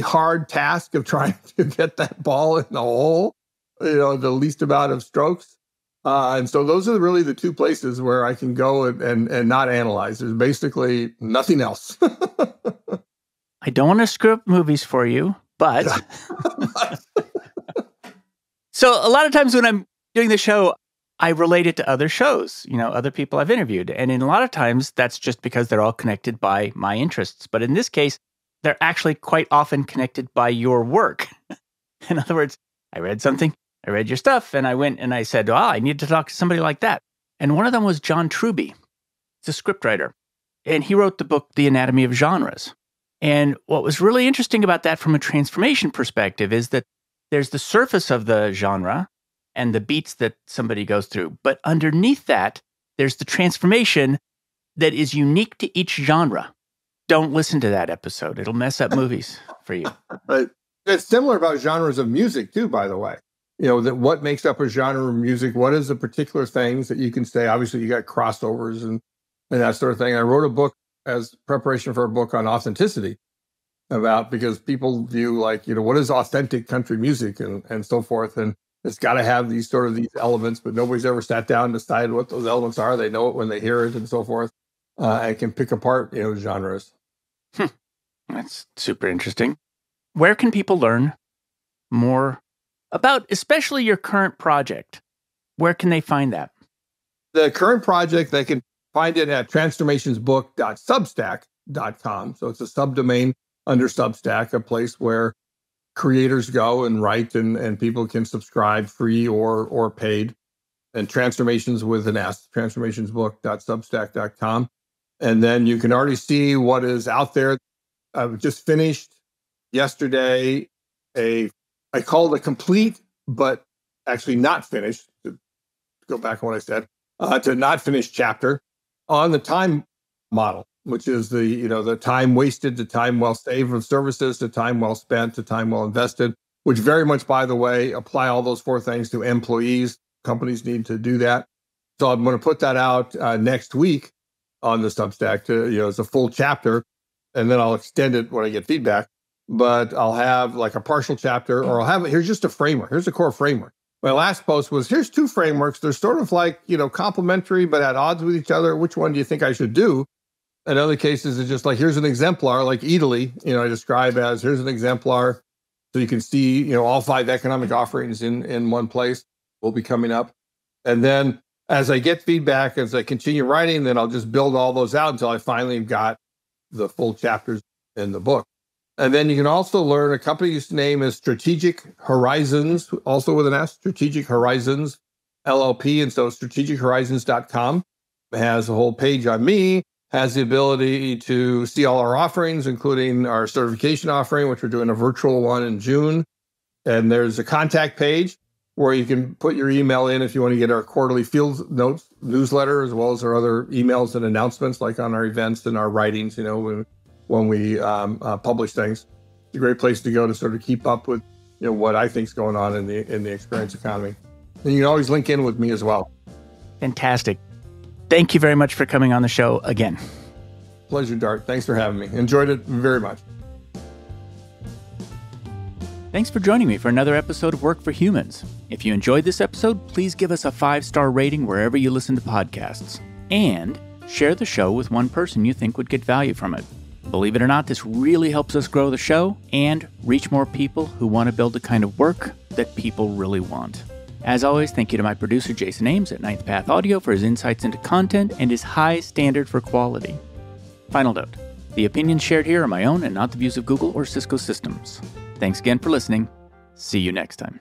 hard task of trying to get that ball in the hole, the least amount of strokes. And so those are really the two places where I can go and not analyze. There's basically nothing else. I don't want to script movies for you, but so a lot of times when I'm doing the show, I relate it to other shows, other people I've interviewed. And in a lot of times, that's just because they're all connected by my interests. But in this case, they're actually quite often connected by your work. In other words, I read something, I read your stuff, and I went and I said, I need to talk to somebody like that. And one of them was John Truby. He's a scriptwriter. And he wrote the book, The Anatomy of Genres. And what was really interesting about that from a transformation perspective is that there's the surface of the genre and the beats that somebody goes through. But underneath that, there's the transformation that is unique to each genre. Don't listen to that episode. It'll mess up movies for you. Right. It's similar about genres of music too, by the way. That what makes up a genre of music, what is the particular things that you can say? Obviously, you got crossovers and that sort of thing. I wrote a book as preparation for a book on authenticity because people view what is authentic country music and so forth. And it's got to have these elements, but nobody's ever sat down and decided what those elements are. They know it when they hear it and so forth. And can pick apart, genres. That's super interesting. Where can people learn more about, especially your current project? Where can they find that? The current project, they can find it at transformationsbook.substack.com. So it's a subdomain under Substack, a place where creators go and write and people can subscribe free or paid. And transformations with an S, transformationsbook.substack.com. And then you can already see what is out there. I've just finished yesterday I called a complete, but actually not finished, to go back on what I said, to not finished chapter on the time model, which is the time wasted to time well saved of services, to time well spent, to time well invested, which very much, by the way, apply all those four things to employees. Companies need to do that. So I'm going to put that out next week on the Substack as a full chapter, and then I'll extend it when I get feedback. But I'll have like a partial chapter, or here's just a framework. Here's a core framework. My last post was, here's two frameworks. They're sort of complementary, but at odds with each other. Which one do you think I should do? In other cases, it's just here's an exemplar, like Italy, I describe as, here's an exemplar. So you can see, all 5 economic offerings in one place will be coming up. And then as I get feedback, as I continue writing, then I'll just build all those out until I finally got the full chapters in the book. And then you can also learn, a company's name is Strategic Horizons, also with an S, Strategic Horizons LLP. And so strategichorizons.com has a whole page on me, has the ability to see all our offerings, including our certification offering, which we're doing a virtual one in June. And there's a contact page where you can put your email in if you want to get our quarterly field notes newsletter, as well as our other emails and announcements, like on our events and our writings, when we publish things. It's a great place to go to sort of keep up with, what I think is going on in the experience economy. And you can always link in with me as well. Fantastic. Thank you very much for coming on the show again. Pleasure, Dart. Thanks for having me. Enjoyed it very much. Thanks for joining me for another episode of Work for Humans. If you enjoyed this episode, please give us a 5-star rating wherever you listen to podcasts. And share the show with one person you think would get value from it. Believe it or not, this really helps us grow the show and reach more people who want to build the kind of work that people really want. As always, thank you to my producer, Jason Ames at Ninth Path Audio, for his insights into content and his high standard for quality. Final note, the opinions shared here are my own and not the views of Google or Cisco Systems. Thanks again for listening. See you next time.